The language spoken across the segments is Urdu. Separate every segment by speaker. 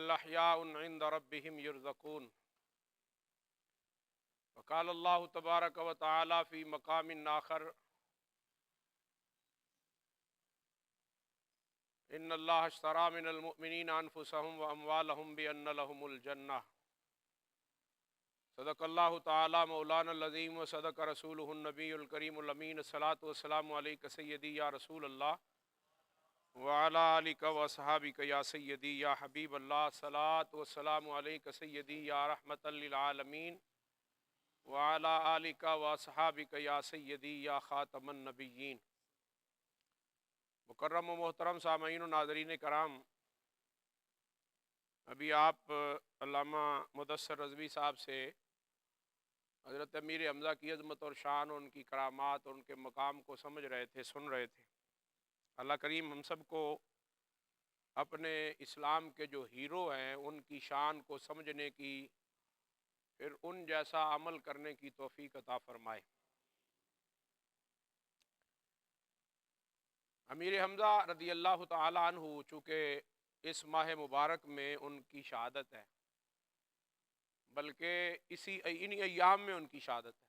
Speaker 1: بل احیاء عند ربهم یرزقون وقال اللہ تبارک و تعالی فی مقام آخر ان اللہ اشتری من المؤمنین انفسهم واموالهم بان لهم الجنہ صدق اللہ تعالی مولانا العظیم و صدق رسولہ النبی الکریم الامین الصلاۃ والسلام علیک سیدی یا رسول اللہ وعلی آلک و اصحابک یا سیدی یا حبیب اللہ صلاۃ والسلام علیک سیدی یا رحمت للعالمین وعلی آلک و اصحابک یا سیدی یا خاتم النبیین۔ مکرم و محترم سامعین و ناظرین کرام، ابھی آپ علامہ مدثر رضوی صاحب سے حضرت امیر حمزہ کی عظمت اور شان اور ان کی کرامات اور ان کے مقام کو سمجھ رہے تھے، سن رہے تھے۔ اللہ کریم ہم سب کو اپنے اسلام کے جو ہیرو ہیں ان کی شان کو سمجھنے کی، پھر ان جیسا عمل کرنے کی توفیق عطا فرمائے۔ امیر حمزہ رضی اللہ تعالی عنہ چونکہ اس ماہ مبارک میں ان کی شہادت ہے، بلکہ انہی ایام میں ان کی شہادت ہے۔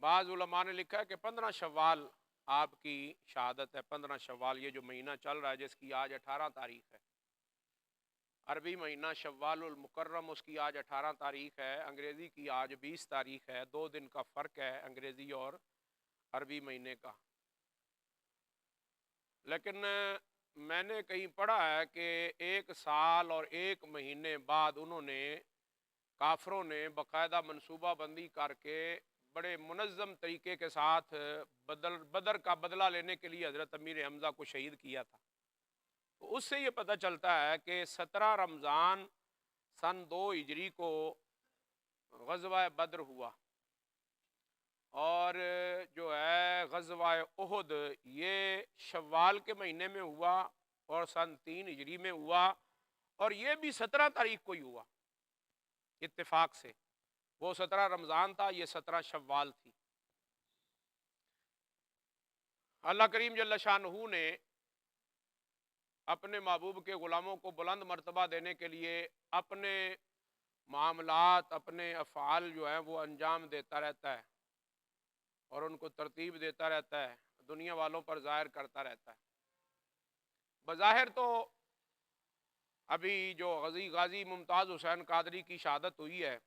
Speaker 1: بعض علماء نے لکھا ہے کہ 15 شوال آپ کی شہادت ہے۔ 15 شوال یہ جو مہینہ چل رہا ہے جس کی آج 18 تاریخ ہے، عربی مہینہ شوال المکرم، اس کی آج 18 تاریخ ہے، انگریزی کی آج 20 تاریخ ہے۔ 2 دن کا فرق ہے انگریزی اور عربی مہینے کا۔ لیکن میں نے کہیں پڑھا ہے کہ 1 سال اور 1 مہینے بعد انہوں نے، کافروں نے باقاعدہ منصوبہ بندی کر کے بڑے منظم طریقے کے ساتھ بدر کا بدلہ لینے کے لیے حضرت امیر حمزہ کو شہید کیا تھا۔ تو اس سے یہ پتہ چلتا ہے کہ 17 رمضان سن 2 ہجری کو غزوہ بدر ہوا، اور جو ہے غزوہ احد یہ شوال کے مہینے میں ہوا اور سن 3 ہجری میں ہوا، اور یہ بھی 17 تاریخ کو ہی ہوا اتفاق سے۔ وہ 17 رمضان تھا، یہ 17 شوال تھی۔ اللہ کریم جل شانہ نے اپنے محبوب کے غلاموں کو بلند مرتبہ دینے کے لیے اپنے معاملات، اپنے افعال جو ہیں وہ انجام دیتا رہتا ہے اور ان کو ترتیب دیتا رہتا ہے، دنیا والوں پر ظاہر کرتا رہتا ہے۔ بظاہر تو ابھی جو غازی ممتاز حسین قادری کی شہادت ہوئی ہے،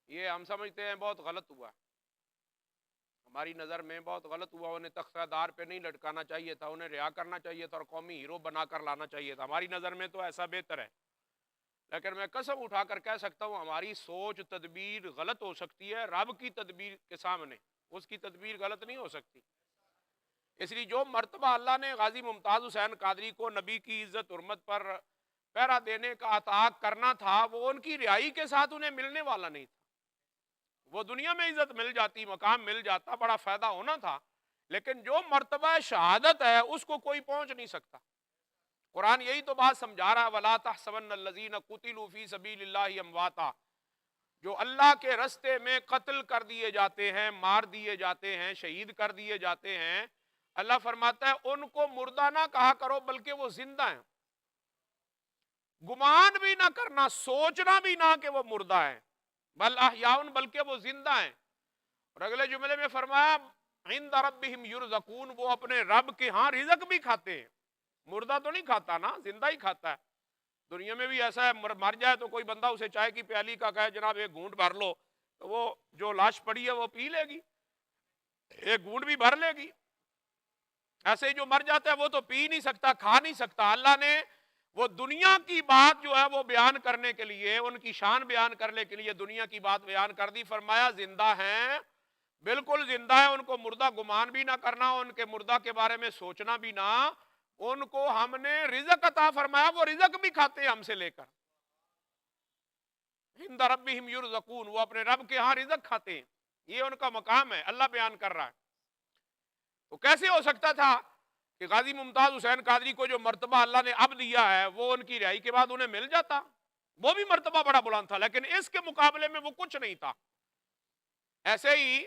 Speaker 1: یہ ہم سمجھتے ہیں بہت غلط ہوا، ہماری نظر میں بہت غلط ہوا۔ انہیں تختہ دار پہ نہیں لٹکانا چاہیے تھا، انہیں رہا کرنا چاہیے تھا اور قومی ہیرو بنا کر لانا چاہیے تھا۔ ہماری نظر میں تو ایسا بہتر ہے، لیکن میں قسم اٹھا کر کہہ سکتا ہوں ہماری سوچ تدبیر غلط ہو سکتی ہے، رب کی تدبیر کے سامنے اس کی تدبیر غلط نہیں ہو سکتی۔ اس لیے جو مرتبہ اللہ نے غازی ممتاز حسین قادری کو نبی کی عزت حرمت پر پہرا دینے کا عطا کرنا تھا، وہ ان کی رہائی کے ساتھ انہیں ملنے والا نہیں تھا۔ وہ دنیا میں عزت مل جاتی، مقام مل جاتا، بڑا فائدہ ہونا تھا، لیکن جو مرتبہ شہادت ہے اس کو کوئی پہنچ نہیں سکتا۔ قرآن یہی تو بات سمجھا رہا ہے، وَلَا تَحْسَبَنَّ الَّذِينَ قُتِلُوا فِي سَبِيلِ اللَّهِ أَمْوَاتًا، جو اللہ کے رستے میں قتل کر دیے جاتے ہیں، مار دیے جاتے ہیں، شہید کر دیے جاتے ہیں، اللہ فرماتا ہے ان کو مردہ نہ کہا کرو بلکہ وہ زندہ ہیں۔ گمان بھی نہ کرنا، سوچنا بھی نہ کہ وہ مردہ ہیں، بل احیاء، بلکہ وہ زندہ ہیں۔ اور اگلے جملے میں فرمایا عند ربهم یرزقون، وہ اپنے رب کے ہاں رزق بھی کھاتے ہیں۔ مردہ تو نہیں کھاتا نا، زندہ ہی کھاتا ہے۔ دنیا میں بھی ایسا ہے، مر جائے تو کوئی بندہ اسے چائے کی پیالی کا کہے جناب ایک گھونٹ بھر لو، تو وہ جو لاش پڑی ہے وہ پی لے گی، ایک گھونٹ بھی بھر لے گی۔ ایسے ہی جو مر جاتا ہے وہ تو پی نہیں سکتا، کھا نہیں سکتا۔ اللہ نے وہ دنیا کی بات جو ہے وہ بیان کرنے کے لیے، ان کی شان بیان کرنے کے لیے دنیا کی بات بیان کر دی، فرمایا زندہ ہیں، بالکل زندہ ہے، ان کو مردہ گمان بھی نہ کرنا، ان کے مردہ کے بارے میں سوچنا بھی نہ، ان کو ہم نے رزق عطا فرمایا، وہ رزق بھی کھاتے ہیں ہم سے لے کر۔ عند ربهم یرزقون، وہ اپنے رب کے ہاں رزق کھاتے ہیں، یہ ان کا مقام ہے، اللہ بیان کر رہا ہے۔ تو کیسے ہو سکتا تھا کہ غازی ممتاز حسین قادری کو جو مرتبہ اللہ نے اب دیا ہے وہ ان کی رہائی کے بعد انہیں مل جاتا؟ وہ بھی مرتبہ بڑا بلند تھا، لیکن اس کے مقابلے میں وہ کچھ نہیں تھا۔ ایسے ہی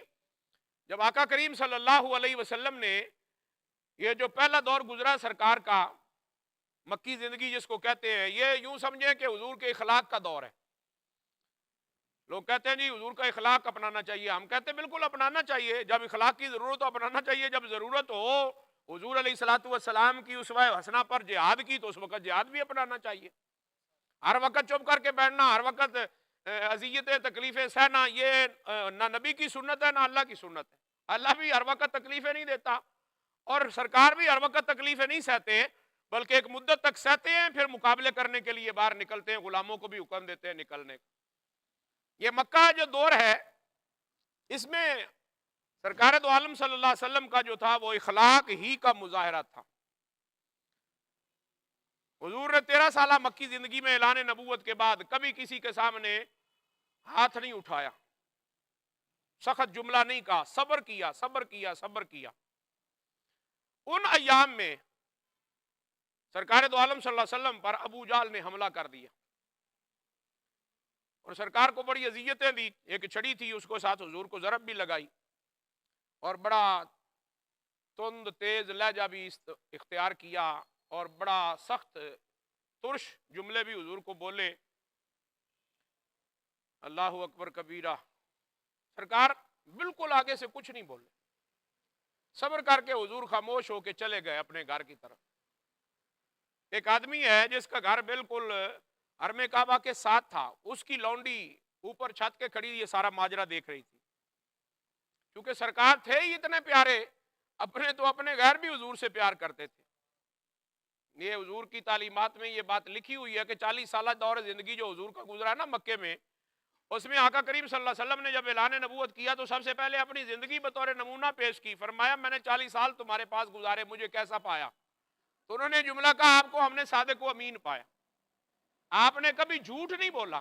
Speaker 1: جب آقا کریم صلی اللہ علیہ وسلم نے یہ جو پہلا دور گزرا سرکار کا، مکی زندگی جس کو کہتے ہیں، یہ یوں سمجھیں کہ حضور کے اخلاق کا دور ہے. لوگ کہتے ہیں جی حضور کا اخلاق اپنانا چاہیے. ہم کہتے ہیں بالکل اپنانا چاہیے، جب اخلاق کی ضرورت ہو اپنانا چاہیے. جب ضرورت ہو حضور علیہ الصلوۃ والسلام کی اسوہ حسنہ پر جہاد کی تو اس وقت جہاد بھی اپنانا چاہیے. ہر وقت چپ کر کے بیٹھنا، ہر وقت اذیتیں تکلیفیں سہنا، یہ نہ نبی کی سنت ہے نہ اللہ کی سنت ہے. اللہ بھی ہر وقت تکلیفیں نہیں دیتا اور سرکار بھی ہر وقت تکلیفیں نہیں سہتے، بلکہ ایک مدت تک سہتے ہیں، پھر مقابلے کرنے کے لیے باہر نکلتے ہیں، غلاموں کو بھی حکم دیتے ہیں نکلنے کا. یہ مکہ جو دور ہے اس میں سرکار دو عالم صلی اللہ علیہ وسلم کا جو تھا وہ اخلاق ہی کا مظاہرہ تھا. حضور نے 13 سالہ مکی زندگی میں اعلان نبوت کے بعد کبھی کسی کے سامنے ہاتھ نہیں اٹھایا، سخت جملہ نہیں کہا، صبر کیا صبر کیا صبر کیا. ان ایام میں سرکار دو عالم صلی اللہ علیہ وسلم پر ابو جہل نے حملہ کر دیا اور سرکار کو بڑی اذیتیں دی. ایک چھڑی تھی اس کو ساتھ حضور کو ضرب بھی لگائی اور بڑا تند تیز لہجہ بھی اختیار کیا اور بڑا سخت ترش جملے بھی حضور کو بولے. اللہ اکبر کبیرہ. سرکار بالکل آگے سے کچھ نہیں بولے، صبر کر کے حضور خاموش ہو کے چلے گئے اپنے گھر کی طرف. ایک آدمی ہے جس کا گھر بالکل حرم کعبہ کے ساتھ تھا، اس کی لونڈی اوپر چھت کے کھڑی یہ سارا ماجرا دیکھ رہی تھی. کیونکہ سرکار تھے ہی اتنے پیارے، اپنے تو اپنے غیر بھی حضور سے پیار کرتے تھے. یہ حضور کی تعلیمات میں یہ بات لکھی ہوئی ہے کہ 40 سالہ دور زندگی جو حضور کا گزرا ہے نا مکے میں، اس میں آقا کریم صلی اللہ علیہ وسلم نے جب اعلان نبوت کیا تو سب سے پہلے اپنی زندگی بطور نمونہ پیش کی. فرمایا میں نے 40 سال تمہارے پاس گزارے، مجھے کیسا پایا؟ تو انہوں نے جملہ کہا آپ کو ہم نے صادق و امین پایا. آپ نے کبھی جھوٹ نہیں بولا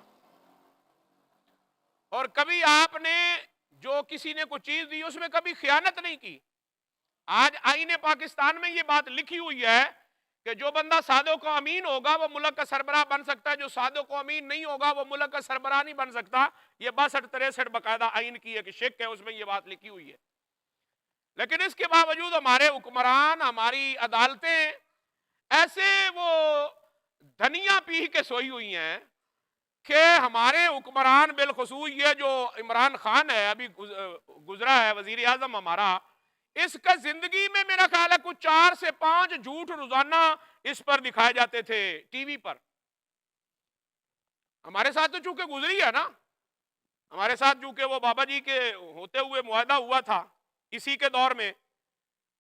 Speaker 1: اور کبھی آپ نے جو کسی نے کوئی چیز دی اس میں کبھی خیانت نہیں کی. آج آئین پاکستان میں یہ بات لکھی ہوئی ہے کہ جو بندہ صادق و امین ہوگا وہ ملک کا سربراہ بن سکتا ہے، جو صادق و امین نہیں ہوگا وہ ملک کا سربراہ نہیں بن سکتا. یہ 62-63 باقاعدہ آئین کی ایک شق ہے، اس میں یہ بات لکھی ہوئی ہے. لیکن اس کے باوجود ہمارے حکمران، ہماری عدالتیں ایسے وہ دھنیا پی کے سوئی ہوئی ہیں کہ ہمارے حکمران بالخصوص یہ جو عمران خان ہے ابھی گزرا ہے وزیر اعظم ہمارا، اس کا زندگی میں میرا خیال ہے کچھ 4 سے 5 جھوٹ روزانہ اس پر دکھائے جاتے تھے ٹی وی پر. ہمارے ساتھ تو چونکہ گزری ہے نا، ہمارے ساتھ چونکہ وہ بابا جی کے ہوتے ہوئے معاہدہ ہوا تھا اسی کے دور میں،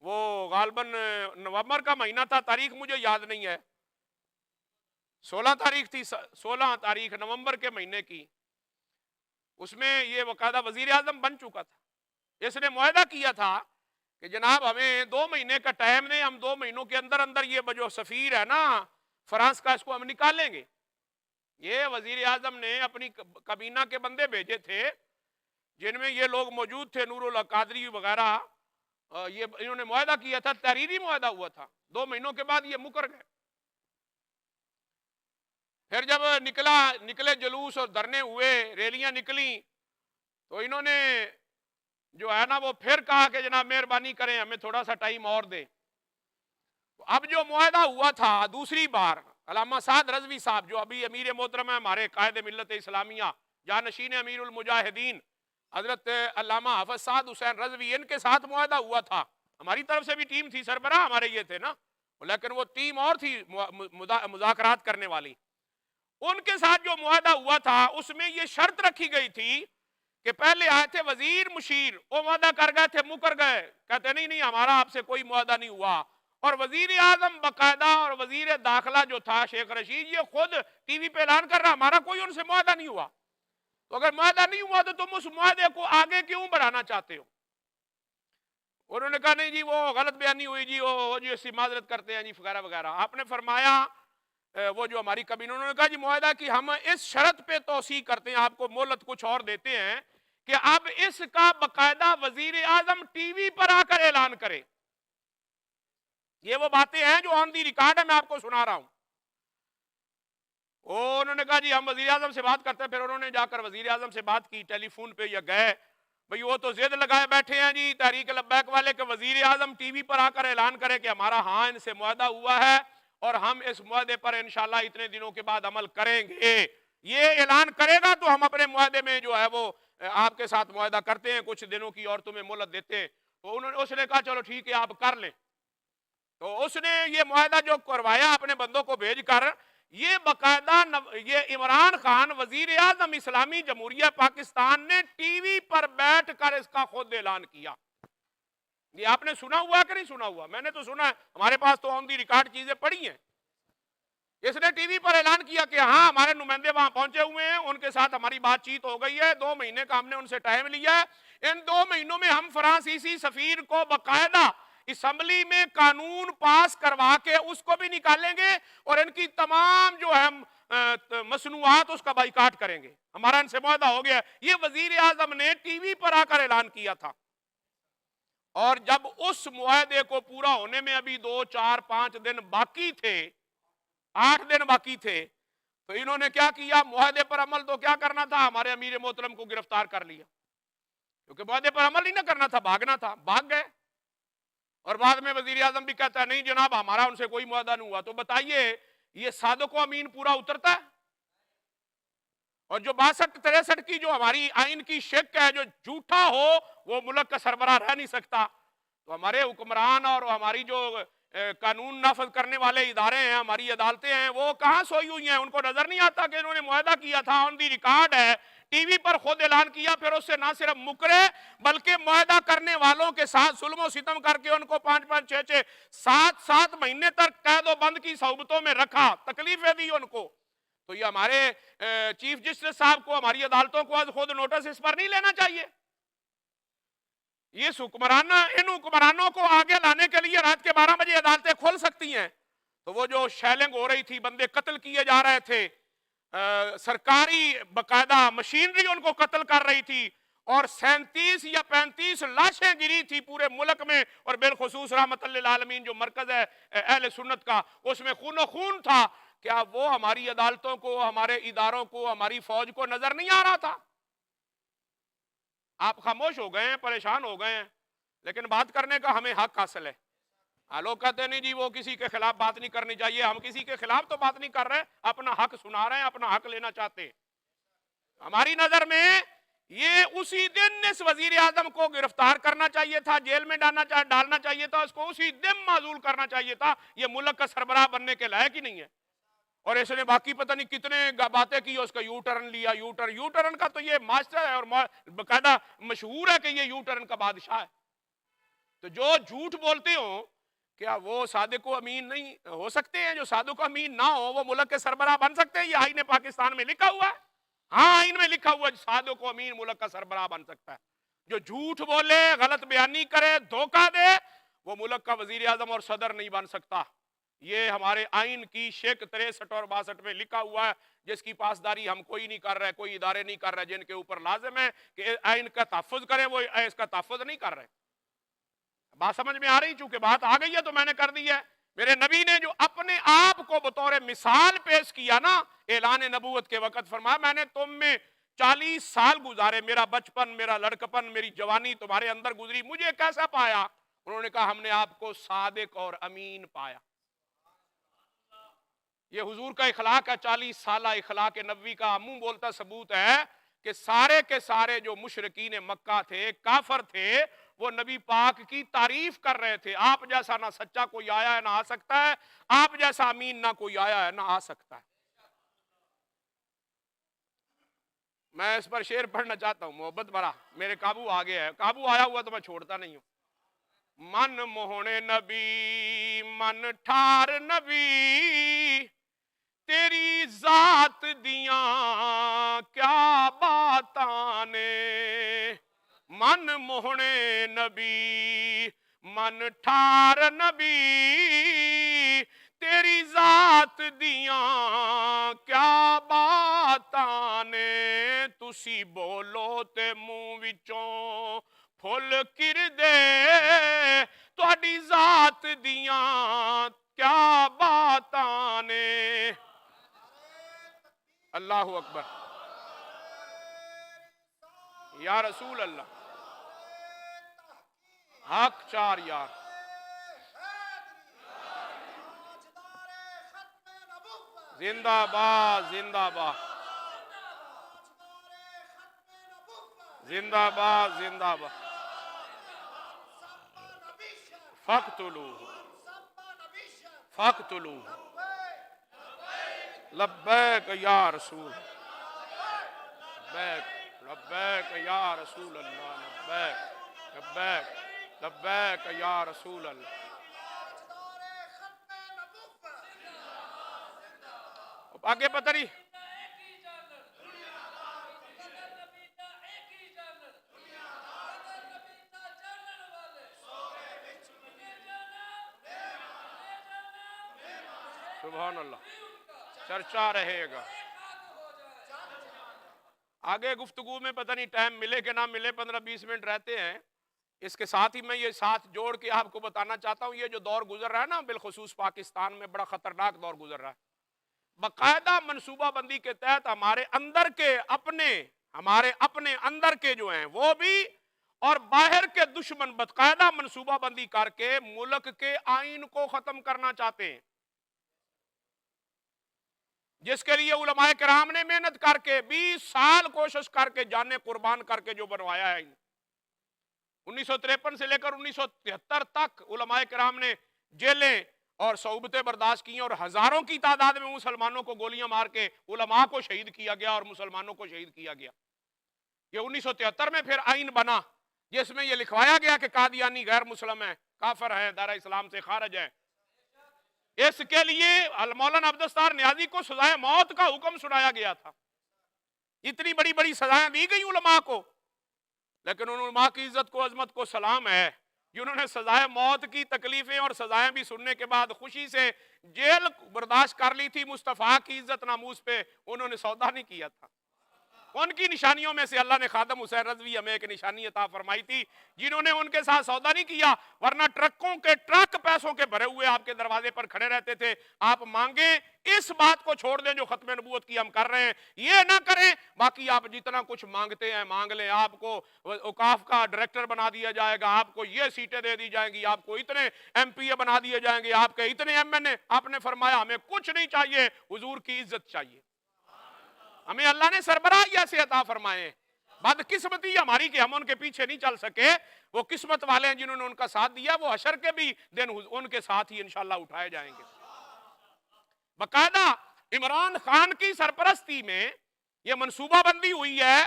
Speaker 1: وہ غالباً نومبر کا مہینہ تھا، تاریخ مجھے یاد نہیں ہے، 16 تاریخ تھی، 16 تاریخ نومبر کے مہینے کی. اس میں یہ باقاعدہ وزیر اعظم بن چکا تھا. اس نے معاہدہ کیا تھا کہ جناب ہمیں 2 مہینے کا ٹائم دیں، ہم 2 مہینوں کے اندر اندر یہ جو سفیر ہے نا فرانس کا، اس کو ہم نکالیں گے. یہ وزیر اعظم نے اپنی کابینہ کے بندے بھیجے تھے جن میں یہ لوگ موجود تھے، نور اللہ قادری وغیرہ. یہ انہوں نے معاہدہ کیا تھا، تحریری معاہدہ ہوا تھا. 2 مہینوں کے بعد یہ مکر گئے. پھر جب نکلے جلوس اور دھرنے ہوئے، ریلیاں نکلیں، تو انہوں نے جو ہے نا وہ پھر کہا کہ جناب مہربانی کریں ہمیں تھوڑا سا ٹائم اور دیں. اب جو معاہدہ ہوا تھا دوسری بار، علامہ سعد رضوی صاحب جو ابھی امیر محترم ہے ہمارے قائد ملت اسلامیہ، جانشین امیر المجاہدین حضرت علامہ حافظ سعد حسین رضوی، ان کے ساتھ معاہدہ ہوا تھا. ہماری طرف سے بھی ٹیم تھی، سربراہ ہمارے یہ تھے نا، لیکن وہ ٹیم اور تھی مذاکرات کرنے والی. ان کے ساتھ جو معاہدہ ہوا تھا اس میں یہ شرط رکھی گئی تھی کہ پہلے آئے تھے وزیر مشیر، وہ معاہدہ کر گئے تھے، مکر گئے، کہتے نہیں ہمارا آپ سے کوئی معاہدہ نہیں ہوا. اور وزیر اعظم باقاعدہ اور وزیر داخلہ جو تھا شیخ رشید، یہ خود ٹی وی پہ اعلان کر رہا ہمارا کوئی ان سے معاہدہ نہیں ہوا. تو اگر معاہدہ نہیں ہوا تو تم اس معاہدے کو آگے کیوں بڑھانا چاہتے ہو؟ انہوں نے کہا نہیں جی وہ غلط بیانی ہوئی جی، وہ جی اس سے معذرت کرتے ہیں جی وغیرہ وغیرہ. آپ نے فرمایا وہ جو ہماری کابینہ، انہوں نے کہا جی معاہدہ کی ہم اس شرط پہ توسیع کرتے ہیں، آپ کو مہلت کچھ اور دیتے ہیں کہ اب اس کا باقاعدہ وزیر اعظم ٹی وی پر آ کر اعلان کرے. یہ وہ باتیں ہیں جو آن دی ریکارڈ ہے، میں آپ کو سنا رہا ہوں. انہوں نے کہا جی ہم وزیر اعظم سے بات کرتے ہیں. پھر انہوں نے جا کر وزیر اعظم سے بات کی ٹیلی فون پہ، یا گئے بھئی وہ تو ضد لگائے بیٹھے ہیں جی تحریک لبیک والے کہ وزیر اعظم ٹی وی پر آ کر اعلان کرے کہ ہمارا ہاں ان سے معاہدہ ہوا ہے اور ہم اس معاہدے پر انشاءاللہ اتنے دنوں کے بعد عمل کریں گے. یہ اعلان کرے گا تو ہم اپنے معاہدے میں جو ہے وہ آپ کے ساتھ معاہدہ کرتے ہیں, کچھ دنوں کی اور تمہیں مہلت دیتے ہیں. تو اس نے کہا چلو ٹھیک ہے آپ کر لیں. تو اس نے یہ معاہدہ جو کروایا اپنے بندوں کو بھیج کر, یہ باقاعدہ یہ عمران خان وزیر اعظم اسلامی جمہوریہ پاکستان نے ٹی وی پر بیٹھ کر اس کا خود اعلان کیا. یہ آپ نے سنا ہوا کہ نہیں سنا ہوا؟ میں نے تو سنا ہے, ہمارے پاس تو آن دی ریکارڈ چیزیں پڑی ہیں. اس نے ٹی وی پر اعلان کیا کہ ہاں ہمارے نمائندے وہاں پہنچے ہوئے ہیں, ان کے ساتھ ہماری بات چیت ہو گئی ہے, 2 مہینے کا ہم نے ان سے ٹائم لیا ہے. ان 2 مہینوں میں ہم فرانسیسی سفیر کو باقاعدہ اسمبلی میں قانون پاس کروا کے اس کو بھی نکالیں گے, اور ان کی تمام جو ہے مصنوعات اس کا بائیکاٹ کریں گے. ہمارا ان سے معاہدہ ہو گیا. یہ وزیر اعظم نے ٹی وی پر آ کر اعلان کیا تھا. اور جب اس معاہدے کو پورا ہونے میں ابھی 2 4 5 دن باقی تھے, 8 دن باقی تھے, تو انہوں نے کیا کیا؟ معاہدے پر عمل تو کیا کرنا تھا, ہمارے امیر محترم کو گرفتار کر لیا. کیونکہ معاہدے پر عمل ہی نہ کرنا تھا, بھاگنا تھا, بھاگ گئے. اور بعد میں وزیر اعظم بھی کہتا ہے نہیں جناب ہمارا ان سے کوئی معاہدہ نہیں ہوا. تو بتائیے یہ صادق و امین پورا اترتا ہے؟ اور جو 62 63 کی جو ہماری آئین کی شک ہے, جو جھوٹا ہو وہ ملک کا سربراہ رہ نہیں سکتا. تو ہمارے حکمران اور ہماری جو قانون نافذ کرنے والے ادارے ہیں, ہماری عدالتیں ہیں, وہ کہاں سوئی ہوئی ہیں؟ ان کو نظر نہیں آتا کہ انہوں نے معاہدہ کیا تھا, آن دی ریکارڈ ہے, ٹی وی پر خود اعلان کیا, پھر اس سے نہ صرف مکرے بلکہ معاہدہ کرنے والوں کے ساتھ ظلم و ستم کر کے ان کو 5 5 6 6 7 7 مہینے تک قید و بند کی صحبتوں میں رکھا, تکلیفیں دی ان کو. تو یہ ہمارے چیف جسٹس صاحب کو, ہماری عدالتوں کو آج خود نوٹس اس پر نہیں لینا چاہیے؟ یہ ان حکمرانوں کو آگے لانے کے لیے رات کے 12 بجے عدالتیں کھول سکتی ہیں. تو وہ جو شیلنگ ہو رہی تھی, بندے قتل کیے جا رہے تھے, سرکاری باقاعدہ مشینری ان کو قتل کر رہی تھی, اور 37 یا 35 لاشیں گری تھی پورے ملک میں, اور بالخصوص رحمت للعالمین جو مرکز ہے اہل سنت کا, اس میں خون و خون تھا. کیا وہ ہماری عدالتوں کو, ہمارے اداروں کو, ہماری فوج کو نظر نہیں آ رہا تھا؟ آپ خاموش ہو گئے ہیں, پریشان ہو گئے ہیں, لیکن بات کرنے کا ہمیں حق حاصل ہے. لوگ کہتے ہیں نہیں جی وہ کسی کے خلاف بات نہیں کرنی چاہیے. ہم کسی کے خلاف تو بات نہیں کر رہے, اپنا حق سنا رہے ہیں, اپنا حق لینا چاہتے ہیں. ہماری نظر میں یہ اسی دن اس وزیر اعظم کو گرفتار کرنا چاہیے تھا, جیل میں ڈالنا چاہیے تھا, اس کو اسی دن معزول کرنا چاہیے تھا. یہ ملک کا سربراہ بننے کے لائق ہی نہیں ہے. اور اس نے باقی پتہ نہیں کتنے باتیں کی, اس کا یو ٹرن لیا. یو ٹرن کا تو یہ ماسٹر ہے, اور باقاعدہ مشہور ہے کہ یہ یو ٹرن کا بادشاہ ہے. تو جو جھوٹ بولتے ہوں, کیا وہ صادق و امین نہیں ہو سکتے ہیں؟ جو صادق و امین نہ ہو وہ ملک کے سربراہ بن سکتے ہیں؟ یہ آئین پاکستان میں لکھا ہوا ہے. ہاں آئین میں لکھا ہوا ہے صادق و امین ملک کا سربراہ بن سکتا ہے. جو جھوٹ بولے, غلط بیانی کرے, دھوکہ دے, وہ ملک کا وزیر اعظم اور صدر نہیں بن سکتا. یہ ہمارے آئین کی شک 63 اور 62 میں لکھا ہوا ہے, جس کی پاسداری ہم کوئی نہیں کر رہے, کوئی ادارے نہیں کر رہے, جن کے اوپر لازم ہے کہ آئین کا تحفظ کریں, وہ اس کا تحفظ نہیں کر رہے. بات سمجھ میں آ رہی؟ چونکہ بات آ گئی ہے تو میں نے کر دی ہے. میرے نبی نے جو اپنے آپ کو بطور مثال پیش کیا نا اعلان نبوت کے وقت, فرمایا میں نے تم میں 40 سال گزارے, میرا بچپن, میرا لڑکپن, میری جوانی تمہارے اندر گزری, مجھے کیسا پایا؟ انہوں نے کہا ہم نے آپ کو صادق اور امین پایا. یہ حضور کا اخلاق ہے, 40 سالہ اخلاق نبوی کا منہ بولتا ثبوت ہے کہ سارے کے سارے جو مشرکین مکہ تھے, کافر تھے, وہ نبی پاک کی تعریف کر رہے تھے. آپ جیسا نہ سچا کوئی آیا ہے نہ آ سکتا ہے, آپ جیسا امین نہ کوئی آیا ہے نہ آ سکتا ہے. میں اس پر شعر پڑھنا چاہتا ہوں, محبت بھرا, میرے قابو آ گیا ہے, قابو آیا ہوا تو میں چھوڑتا نہیں ہوں. من موہنے نبی, من ٹھار نبی, تیری ذات دیاں کیا باتاں نے. من موہنے نبی, من ٹھار نبی, تیری ذات دیاں کیا باتاں نے. تسی بولو تے منہ وچوں پھل کر دے, تہاڈی ذات دیاں کیا باتاں نے. اللہ اکبر, یا رسول اللہ, حق 4 یار. زندہ باد زندہ باد زندہ باد زندہ باد فاقتلوہ فاقتلوہ لبیک یا رسول لبیک لبیک یا رسول اللہ لبیک لبیک لبیک یا رسول اللہ. آگے پتہ نہیں سبحان اللہ چرچا رہے گا. آگے گفتگو میں پتہ نہیں ٹائم ملے کہ نہ ملے، 15-20 منٹ رہتے ہیں. اس کے ساتھ ہی میں یہ ساتھ جوڑ کے آپ کو بتانا چاہتا ہوں، یہ جو دور گزر رہا ہے نا بالخصوص پاکستان میں بڑا خطرناک دور گزر رہا ہے. باقاعدہ منصوبہ بندی کے تحت ہمارے اندر کے جو ہیں وہ بھی اور باہر کے دشمن باقاعدہ منصوبہ بندی کر کے ملک کے آئین کو ختم کرنا چاہتے ہیں، جس کے لیے علماء کرام نے محنت کر کے 20 سال کوشش کر کے جانیں قربان کر کے جو بنوایا ہے. 1953 سے لے کر 1973 تک علماء کرام نے جیلیں اور صعوبتیں برداشت کی اور ہزاروں کی تعداد میں مسلمانوں کو گولیاں مار کے علماء کو شہید کیا گیا اور مسلمانوں کو شہید کیا گیا. یہ 1973 میں پھر آئین بنا جس میں یہ لکھوایا گیا کہ قادیانی غیر مسلم ہیں، کافر ہیں، دائرہ اسلام سے خارج ہیں. اس کے لیے مولانا عبدالستار نیازی کو سزائے موت کا حکم سنایا گیا تھا. اتنی بڑی بڑی سزائیں دی گئی علماء کو، لیکن ان علماء کی عزت کو عظمت کو سلام ہے جنہوں نے سزائے موت کی تکلیفیں اور سزائیں بھی سننے کے بعد خوشی سے جیل برداشت کر لی تھی. مصطفیٰ کی عزت ناموس پہ انہوں نے سودا نہیں کیا تھا. ان کی نشانیوں میں سے اللہ نے خادم حسین رضوی ہمیں ایک نشانی عطا فرمائی تھی جنہوں نے ان کے ساتھ سودا نہیں کیا، ورنہ ٹرکوں کے ٹرک پیسوں کے بھرے ہوئے آپ کے دروازے پر کھڑے رہتے تھے. آپ مانگیں، اس بات کو چھوڑ دیں جو ختم نبوت کی ہم کر رہے ہیں، یہ نہ کریں. باقی آپ جتنا کچھ مانگتے ہیں مانگ لیں. آپ کو اوقاف کا ڈائریکٹر بنا دیا جائے گا، آپ کو یہ سیٹیں دے دی جائیں گی، آپ کو اتنے ایم پی اے بنا دیے جائیں گے، آپ کے اتنے ایم این اے. آپ نے فرمایا ہمیں کچھ نہیں چاہیے، حضور کی عزت چاہیے. ہمیں اللہ نے سربراہی ایسے عطا فرمائے. بدقسمتی ہماری کہ ہم ان کے پیچھے نہیں چل سکے. وہ قسمت والے ہیں جنہوں نے ان کا ساتھ دیا، وہ حشر کے بھی دن ان کے ساتھ ہی انشاءاللہ اٹھائے جائیں گے. باقاعدہ عمران خان کی سرپرستی میں یہ منصوبہ بندی ہوئی ہے.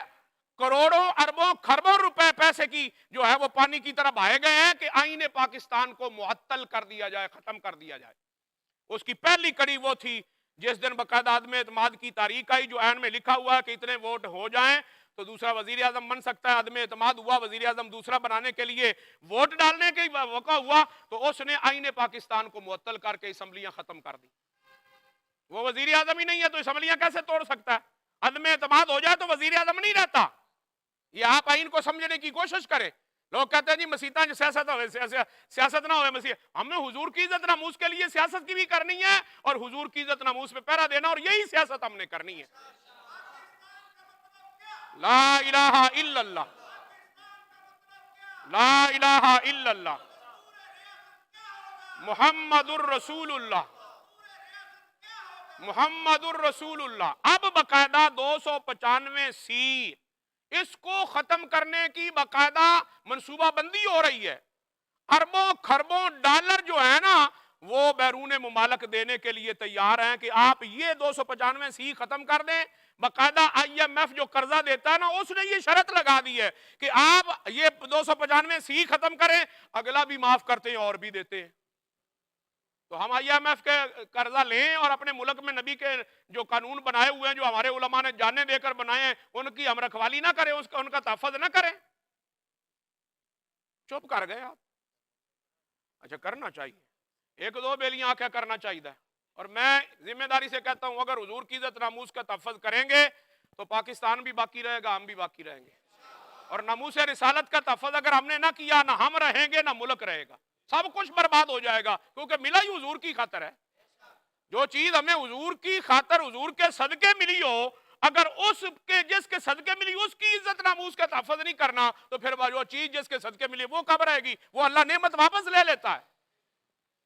Speaker 1: کروڑوں اربوں خربوں روپے پیسے کی جو ہے وہ پانی کی طرح بہائے گئے ہیں کہ آئین پاکستان کو معطل کر دیا جائے، ختم کر دیا جائے. اس کی پہلی کڑی وہ تھی جس دن باقاعدہ عدم اعتماد کی تاریخ آئی، جو عین میں لکھا ہوا ہے کہ اتنے ووٹ ہو جائیں تو دوسرا وزیر اعظم بن سکتا ہے. عدم اعتماد ہوا، وزیر اعظم دوسرا بنانے کے لیے ووٹ ڈالنے کے موقع ہوا تو اس نے آئین پاکستان کو معطل کر کے اسمبلیاں ختم کر دی. وہ وزیر اعظم ہی نہیں ہے تو اسمبلیاں کیسے توڑ سکتا ہے؟ عدم اعتماد ہو جائے تو وزیر اعظم نہیں رہتا. یہ آپ آئین کو سمجھنے کی کوشش کریں. لوگ کہتے ہیں جی مسیحاں جو سیاست نہ ہوئے مسیح. ہم نے حضور کی عزت ناموس کے لیے سیاست کی بھی کرنی ہے اور حضور کی عزت ناموس پہ پہرا دینا، اور یہی سیاست ہم نے کرنی ہے. لا الہ الا اللہ، لا الہ الا اللہ، محمد الرسول اللہ، محمد الرسول اللہ. اب باقاعدہ 295 اس کو ختم کرنے کی باقاعدہ منصوبہ بندی ہو رہی ہے. اربوں خربوں ڈالر جو ہے نا وہ بیرون ممالک دینے کے لیے تیار ہیں کہ آپ یہ 295 ختم کر دیں. باقاعدہ آئی ایم ایف جو قرضہ دیتا ہے نا اس نے یہ شرط لگا دی ہے کہ آپ یہ 295 ختم کریں، اگلا بھی معاف کرتے ہیں اور بھی دیتے ہیں. تو ہم آئی ایم ایف کے قرضہ لیں اور اپنے ملک میں نبی کے جو قانون بنائے ہوئے ہیں جو ہمارے علماء نے جانیں دے کر بنائے ہیں ان کی ہم رکھوالی نہ کریں، ان کا تحفظ نہ کریں. چپ کر گئے آپ. اچھا کرنا چاہیے، ایک دو بیلیاں آنکھیں کرنا چاہیے. اور میں ذمہ داری سے کہتا ہوں اگر حضور کی عزت ناموس کا تحفظ کریں گے تو پاکستان بھی باقی رہے گا، ہم بھی باقی رہیں گے. اور ناموس رسالت کا تحفظ اگر ہم نے نہ کیا، نہ ہم رہیں گے نہ ملک رہے گا، سب کچھ برباد ہو جائے گا. کیونکہ ملا ہی حضور کی خاطر ہے. جو چیز ہمیں حضور کی خاطر حضور کے صدقے ملی ہو، اگر اس کے جس کے صدقے ملی اس کی عزت ناموس کا تحفظ نہیں کرنا تو پھر جو چیز جس کے صدقے ملی وہ کب رہے گی؟ وہ اللہ نعمت واپس لے لیتا ہے.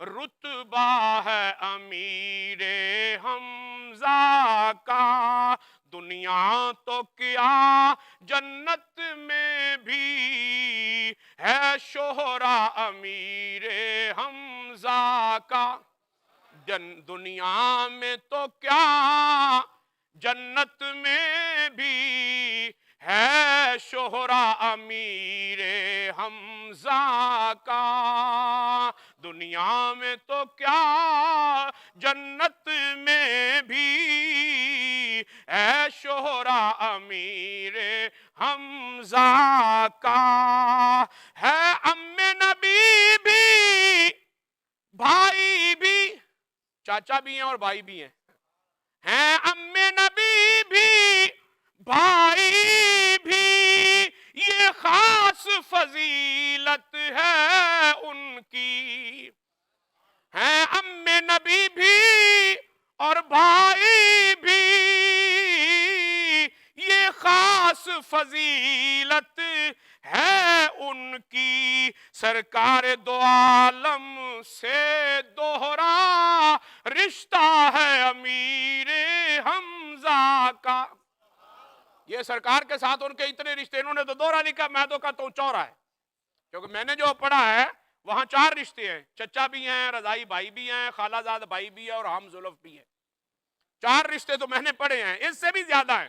Speaker 1: رتبہ ہے امیر حمزہ کا، دنیا تو کیا جنت میں بھی ہے شہرا امیر حمزہ کا، دنیا میں تو کیا جنت میں بھی ہے شہرا امیر حمزہ کا، دنیا میں تو کیا جنت میں بھی ہے شہرا امیر حمزہ کا، ہے ام نبی بھی بھائی بھی، چاچا بھی ہیں اور بھائی بھی ہیں ام نبی بھی بھائی بھی، یہ خاص فضیلت ہے ان کی، ہیں ام نبی بھی اور بھائی بھی، یہ خاص فضیلت ہے ان کی، سرکار دو عالم سے دوہرا رشتہ ہے امیر حمزہ کا۔ یہ سرکار کے ساتھ ان کے اتنے رشتے، انہوں نے تو دوہرا لکھا، میں تو کہتا ہوں چورا ہے، کیونکہ میں نے جو پڑھا ہے وہاں 4 رشتے ہیں، چچا بھی ہیں، رضائی بھائی بھی ہیں، خالہ زاد بھائی بھی ہے اور ہم زلف بھی ہے، 4 رشتے تو میں نے پڑھے ہیں، اس سے بھی زیادہ ہیں۔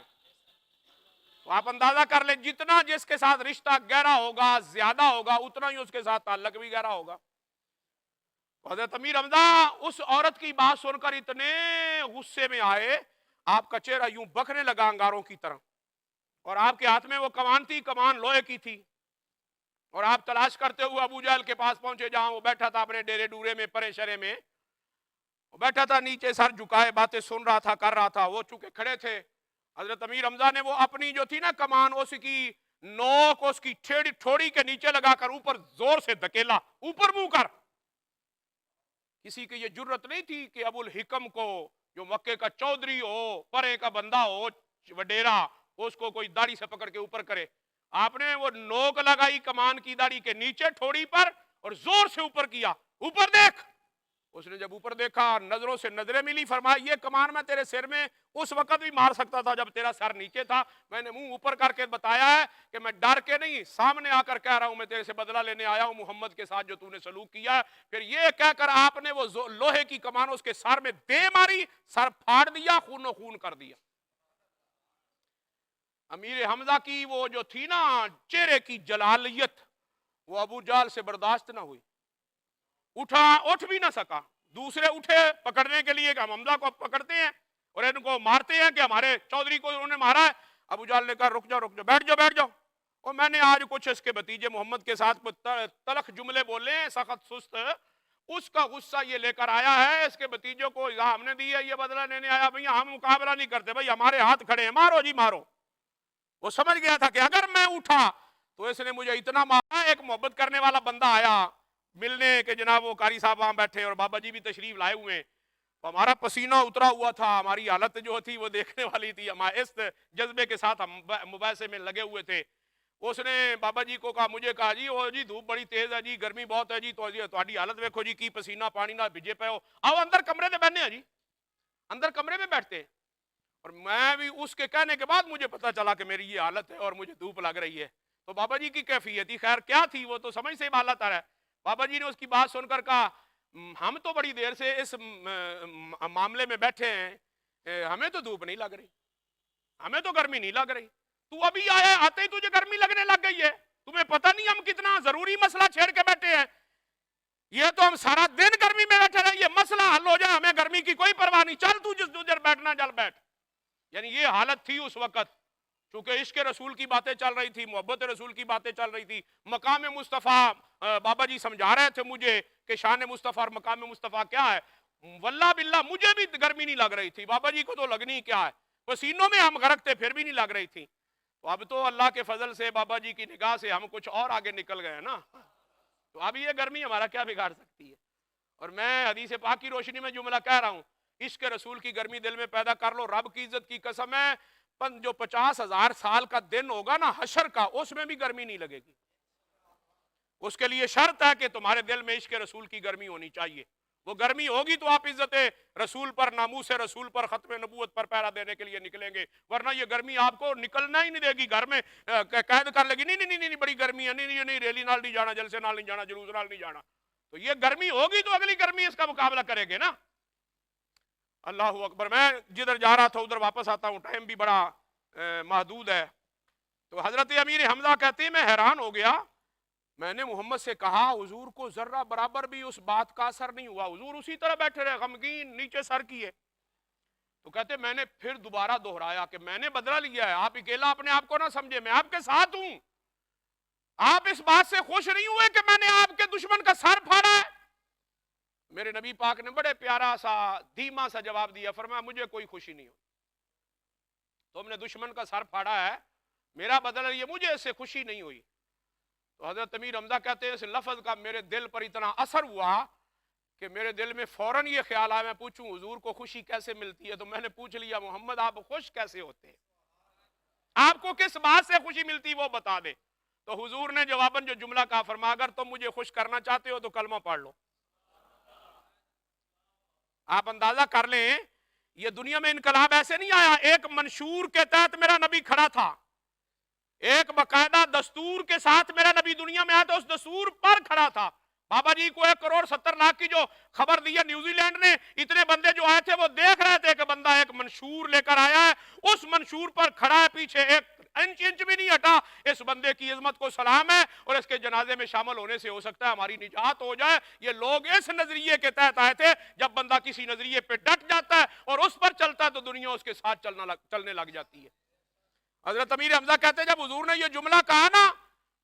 Speaker 1: تو آپ اندازہ کر لیں جتنا جس کے ساتھ رشتہ گہرا ہوگا، زیادہ ہوگا، اتنا ہی اس کے ساتھ تعلق بھی گہرا ہوگا۔ حضرت امیر حمزہ اس عورت کی بات سن کر اتنے غصے میں آئے، آپ کا چہرہ یوں بکنے لگا انگاروں کی طرح، اور آپ کے ہاتھ میں وہ کمان تھی، کمان لوہے کی تھی، اور آپ تلاش کرتے ہوئے ابو جہل کے پاس پہنچے جہاں وہ بیٹھا تھا اپنے ڈیرے ڈورے میں پرے شرے میں، وہ بیٹھا تھا نیچے سر جھکائے، باتیں سن رہا تھا، کر رہا تھا، وہ چونکہ کھڑے تھے، حضرت امیر حمزہ نے وہ اپنی جو تھی نا کمان، اس کی نوک اس کی ٹھوڑی کے نیچے لگا کر اوپر زور سے دھکیلا، اوپر منہ کر۔ کسی کی یہ جرت نہیں تھی کہ ابو الحکم کو جو مکے کا چودھری ہو، پرے کا بندہ ہو، وڈیرا، اس کو کوئی داڑھی سے پکڑ کے اوپر کرے۔ آپ نے وہ نوک لگائی کمان کی داڑھی کے نیچے ٹھوڑی پر اور زور سے اوپر کیا، اوپر دیکھ۔ اس نے جب اوپر دیکھا، نظروں سے نظریں ملی، فرمایا یہ کمان میں تیرے سر میں اس وقت بھی مار سکتا تھا جب تیرا سر نیچے تھا، میں نے منہ اوپر کر کے بتایا ہے کہ میں ڈر کے نہیں، سامنے آ کر کہہ رہا ہوں، میں تیرے سے بدلہ لینے آیا ہوں محمد کے ساتھ جو تو نے سلوک کیا ہے۔ پھر یہ کہہ کر آپ نے وہ لوہے کی کمان اس کے سر میں دے ماری، سر پھاڑ دیا، خون و خون کر دیا۔ امیر حمزہ کی وہ جو تھی نا چہرے کی جلالیت، وہ ابو جہل سے برداشت نہ ہوئی، اٹھ بھی نہ سکا۔ دوسرے اٹھے پکڑنے کے لیے کہ ہم حمزہ کو پکڑتے ہیں اور ان کو مارتے ہیں کہ ہمارے چودھری کو انہوں نے مارا ہے۔ ابو جہل نے کہا رک جاؤ، بیٹھ جاؤ۔ اور میں نے آج کچھ اس کے بھتیجے محمد کے ساتھ تلخ جملے بولے ہیں، سخت سست، اس کا غصہ یہ لے کر آیا ہے، اس کے بھتیجوں کو اذا ہم نے دی ہے، یہ بدلہ لینے آیا۔ بھئی ہم مقابلہ نہیں کرتے، بھئی ہمارے ہاتھ کھڑے ہیں، مارو جی مارو۔ وہ سمجھ گیا تھا کہ اگر میں اٹھا تو اس نے مجھے اتنا مارا۔ ایک محبت کرنے والا بندہ آیا ملنے کہ جناب وہ قاری صاحب وہاں بیٹھے اور بابا جی بھی تشریف لائے ہوئے، ہمارا پسینہ اترا ہوا تھا، ہماری حالت جو تھی وہ دیکھنے والی تھی، ہم اس جذبے کے ساتھ ہم مباحثے میں لگے ہوئے تھے۔ اس نے بابا جی کو کہا، مجھے کہا جی وہ جی دھوپ بڑی تیز ہے جی، گرمی بہت ہے جی، تو جی تہاڈی حالت ویکھو جی، کی پسینہ پانی نہ بھیجے پے ہو، آؤ اندر کمرے میں بیٹھنے ہیں جی، اندر کمرے میں بیٹھتے ہیں۔ اور میں بھی اس کے کہنے کے بعد مجھے پتا چلا کہ میری یہ حالت ہے اور مجھے دھوپ لگ رہی ہے، تو بابا جی کی کیفیت تھی، خیر کیا تھی وہ تو سمجھ سے حالت آ رہا ہے۔ بابا جی نے اس کی بات سن کر کہا، ہم تو بڑی دیر سے اس معاملے میں بیٹھے ہیں، ہمیں تو دھوپ نہیں لگ رہی، ہمیں تو گرمی نہیں لگ رہی، تو ابھی آیا آتے ہی تجھے گرمی لگنے لگ گئی ہے، تمہیں پتہ نہیں ہم کتنا ضروری مسئلہ چھیڑ کے بیٹھے ہیں، یہ تو ہم سارا دن گرمی میں بیٹھے رہے، یہ مسئلہ حل ہو جائے، ہمیں گرمی کی کوئی پرواہ نہیں، چل تو جس جدھر بیٹھنا چل بیٹھ۔ یعنی یہ حالت تھی اس وقت، چونکہ عشق رسول کی باتیں چل رہی تھی، محبت رسول کی باتیں چل رہی تھی، مقام مصطفیٰ بابا جی سمجھا رہے تھے مجھے کہ شان مصطفیٰ اور مقام مصطفیٰ کیا ہے۔ واللہ باللہ مجھے بھی گرمی نہیں لگ رہی تھی، بابا جی کو تو لگنی کیا ہے، پسینوں میں ہم غرقتے پھر بھی نہیں لگ رہی تھی۔ تو اب تو اللہ کے فضل سے بابا جی کی نگاہ سے ہم کچھ اور آگے نکل گئے نا، تو اب یہ گرمی ہمارا کیا بگاڑ سکتی ہے۔ اور میں حدیث پاک کی روشنی میں جملہ کہہ رہا ہوں، عشق رسول کی گرمی دل میں پیدا کر لو، رب کی عزت کی قسم ہے، جو 50,000 سال کا دن ہوگا نا حشر کا، اس میں بھی گرمی نہیں لگے گی۔ اس کے لیے شرط ہے کہ تمہارے دل میں عشق رسول کی گرمی ہونی چاہیے۔ وہ گرمی ہوگی تو آپ عزت رسول پر، ناموس رسول پر، ختم نبوت پر پہرا دینے کے لیے نکلیں گے، ورنہ یہ گرمی آپ کو نکلنا ہی نہیں دے گی، گھر میں قید کر لے گی، نہیں نہیں نہیں بڑی گرمی ہے، نہیں نہیں ریلی نال نہیں جانا، جلسے نال نہیں جانا، جلوس نال نہیں جانا۔ تو یہ گرمی ہوگی تو اگلی گرمی اس کا مقابلہ کریں گے نا۔ اللہ اکبر۔ میں جدھر جا رہا تھا ادھر واپس آتا ہوں، ٹائم بھی بڑا محدود ہے۔ تو حضرت امیر حمزہ کہتے ہیں میں حیران ہو گیا، میں نے محمد سے کہا حضور کو ذرہ برابر بھی اس بات کا اثر نہیں ہوا، حضور اسی طرح بیٹھے رہے غمگین نیچے سر کیے۔ تو کہتے میں نے پھر دوبارہ دہرایا کہ میں نے بدلہ لیا ہے، آپ اکیلا اپنے آپ کو نہ سمجھے، میں آپ کے ساتھ ہوں۔ آپ اس بات سے خوش نہیں ہوئے کہ میں نے آپ کے دشمن کا سر پھاڑا ہے؟ میرے نبی پاک نے بڑے پیارا سا دھیما سا جواب دیا، فرمایا مجھے کوئی خوشی نہیں ہو، تم نے دشمن کا سر پھاڑا ہے، میرا بدلہ لیا، مجھے اس سے خوشی نہیں ہوئی۔ تو حضرت امیر حمزہ کہتے ہیں اس لفظ کا میرے دل پر اتنا اثر ہوا کہ میرے دل میں فوراً یہ خیال آیا میں پوچھوں حضور کو خوشی کیسے ملتی ہے؟ تو میں نے پوچھ لیا محمد آپ خوش کیسے ہوتے ہیں؟ آپ کو کس بات سے خوشی ملتی وہ بتا دے۔ تو حضور نے جواباً جو جملہ کہا، فرمایا اگر تم مجھے خوش کرنا چاہتے ہو تو کلمہ پڑھ لو۔ آپ اندازہ کر لیں یہ دنیا میں انقلاب ایسے نہیں آیا، ایک منشور کے تحت میرا نبی کھڑا تھا، ایک باقاعدہ دستور کے ساتھ میرا نبی دنیا میں آیا تھا، اس دستور پر کھڑا تھا۔ بابا جی کو 1,70,00,000 کی جو خبر دی ہے نیوزی لینڈ نے، اتنے بندے جو آئے تھے وہ دیکھ رہے تھے کہ بندہ ایک منشور لے کر آیا ہے، اس منشور پر کھڑا ہے، پیچھے ایک انچ بھی نہیں ہٹا۔ اس بندے کی عظمت کو سلام ہے، اور اس کے جنازے میں شامل ہونے سے ہو سکتا ہے ہماری نجات ہو جائے۔ یہ لوگ اس نظریے کے تحت آئے تھے، جب بندہ کسی نظریے پہ ڈٹ جاتا ہے اور اس پر چلتا ہے تو دنیا اس کے ساتھ چلنے لگ جاتی ہے۔ حضرت امیر حمزہ کہتے ہیں جب حضور نے یہ جملہ کہا نا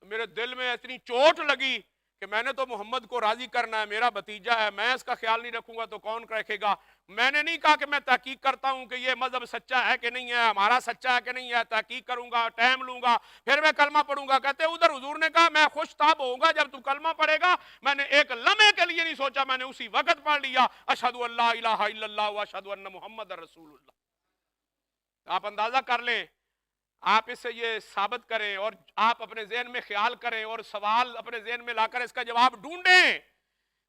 Speaker 1: تو میرے دل میں اتنی چوٹ لگی کہ میں نے تو محمد کو راضی کرنا ہے، میرا بھتیجا ہے، میں اس کا خیال نہیں رکھوں گا تو کون رکھے گا؟ میں نے نہیں کہا کہ میں تحقیق کرتا ہوں کہ یہ مذہب سچا ہے کہ نہیں ہے، ہمارا سچا ہے کہ نہیں ہے، تحقیق کروں گا، ٹائم لوں گا، پھر میں کلمہ پڑھوں گا۔ کہتے ہیں ادھر حضور نے کہا میں خوش تاب ہوں گا جب تو کلمہ پڑھے گا۔ میں نے ایک لمحے کے لیے نہیں سوچا، میں نے اسی وقت پڑھ لیا، اشہدو ان لا الہ الا اللہ واشہدو ان محمد رسول اللہ۔ آپ اندازہ کر لیں، آپ اس سے یہ ثابت کریں اور آپ اپنے ذہن میں خیال کریں اور سوال اپنے ذہن میں لا کر اس کا جواب ڈھونڈیں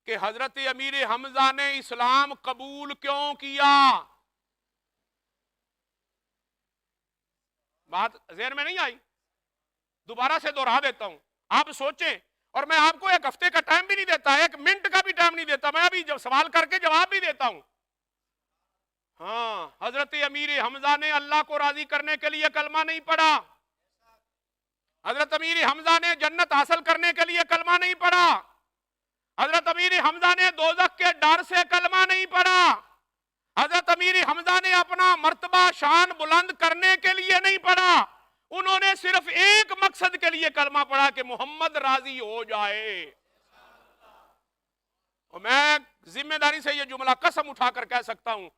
Speaker 1: کہ حضرت امیر حمزہ نے اسلام قبول کیوں کیا؟ بات ذہن میں نہیں آئی؟ دوبارہ سے دوہرا دیتا ہوں، آپ سوچیں، اور میں آپ کو ایک ہفتے کا ٹائم بھی نہیں دیتا، ایک منٹ کا بھی ٹائم نہیں دیتا، میں ابھی سوال کر کے جواب بھی دیتا ہوں۔ ہاں، حضرت امیر حمزہ نے اللہ کو راضی کرنے کے لیے کلمہ نہیں پڑھا، حضرت امیر حمزہ نے جنت حاصل کرنے کے لیے کلمہ نہیں پڑھا، حضرت امیر حمزہ نے دوزخ کے ڈر سے کلمہ نہیں پڑھا، حضرت امیر حمزہ نے اپنا مرتبہ شان بلند کرنے کے لیے نہیں پڑھا، انہوں نے صرف ایک مقصد کے لیے کلمہ پڑھا کہ محمد راضی ہو جائے۔ اور میں ذمہ داری سے یہ جملہ قسم اٹھا کر کہہ سکتا ہوں،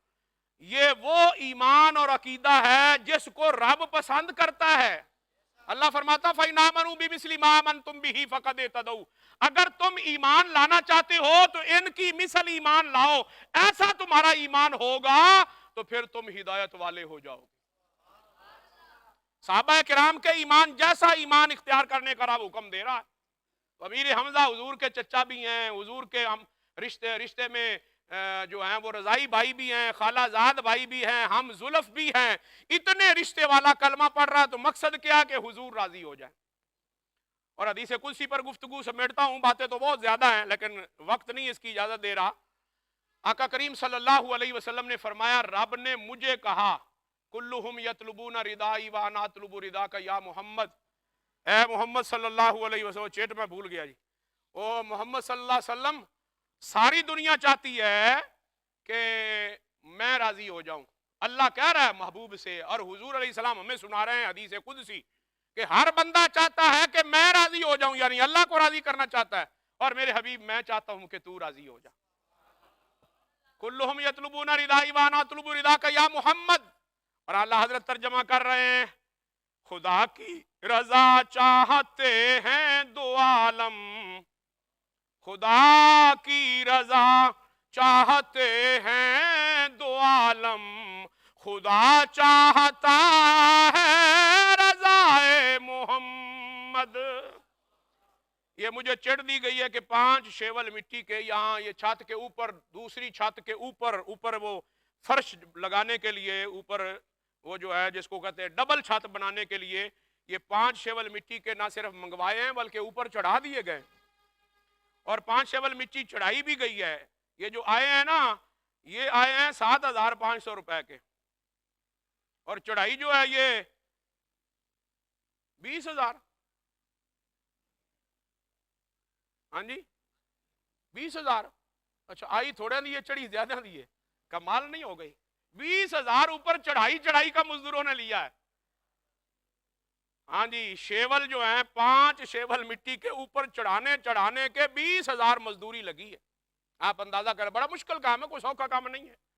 Speaker 1: یہ وہ ایمان اور عقیدہ ہے جس کو رب پسند کرتا ہے۔ اللہ فرماتا فَإِنْ آمَنُوا بِمِثْلِ مَا آمَنْتُمْ بِهِ فَقَدْ اهْتَدَوْا، اگر تم ایمان لانا چاہتے ہو تو ان کی مثل ایمان لاؤ، ایسا تمہارا ایمان ہوگا تو پھر تم ہدایت والے ہو جاؤ گے۔ صحابہ کرام کے ایمان جیسا ایمان اختیار کرنے کا رب حکم دے رہا ہے۔ تو امیر حمزہ حضور کے چچا بھی ہیں، حضور کے ہم رشتے میں جو ہیں وہ رضائی بھائی بھی ہیں، خالہ زاد بھائی بھی ہیں، ہم زلف بھی ہیں، اتنے رشتے والا کلمہ پڑھ رہا ہے تو مقصد کیا کہ حضور راضی ہو جائے۔ اور حدیث قدسی پر گفتگو سمیٹتا ہوں، باتیں تو بہت زیادہ ہیں لیکن وقت نہیں اس کی اجازت دے رہا۔ آقا کریم صلی اللہ علیہ وسلم نے فرمایا رب نے مجھے کہا کلہم یطلبون ردائی وانا اطلب رداک یا محمد، اے محمد صلی اللہ علیہ وسلم، چیٹ میں بھول گیا جی، او محمد صلی اللہ علیہ وسلم، ساری دنیا چاہتی ہے کہ میں راضی ہو جاؤں، اللہ کہہ رہا ہے محبوب سے، اور حضور علیہ السلام ہمیں سنا رہے ہیں حدیث قدسی کہ ہر بندہ چاہتا ہے کہ میں راضی ہو جاؤں، یعنی اللہ کو راضی کرنا چاہتا ہے، اور میرے حبیب میں چاہتا ہوں کہ تو راضی ہو جا۔ کلہم یطلبون ردائی وانا اطلب رداک یا محمد، اور اللہ حضرت ترجمہ کر رہے ہیں خدا کی رضا چاہتے ہیں دو عالم، خدا کی رضا چاہتے ہیں دو عالم، خدا چاہتا ہے رضا محمد۔ یہ مجھے چڑھ دی گئی ہے کہ 5 شیول مٹی کے یہاں یہ چھت کے اوپر، دوسری چھت کے اوپر وہ فرش لگانے کے لیے، اوپر وہ جو ہے جس کو کہتے ہیں ڈبل چھت بنانے کے لیے، یہ 5 شیول مٹی کے نہ صرف منگوائے ہیں بلکہ اوپر چڑھا دیے گئے، اور 5 شیول مٹی چڑھائی بھی گئی ہے۔ یہ جو آئے ہیں نا، یہ آئے ہیں 7,500 روپے کے، اور چڑھائی جو ہے یہ 20,000۔ ہاں جی 20,000۔ اچھا آئی تھوڑے دیے، چڑھی زیادہ دیے، کمال نہیں ہو گئی؟ 20,000 اوپر چڑھائی کا مزدوروں نے لیا ہے۔ ہاں جی شیول جو ہیں 5 شیول مٹی کے اوپر چڑھانے کے 20,000 مزدوری لگی ہے۔ آپ اندازہ کریں، بڑا مشکل کام ہے، کوئی سوکھا کام نہیں ہے۔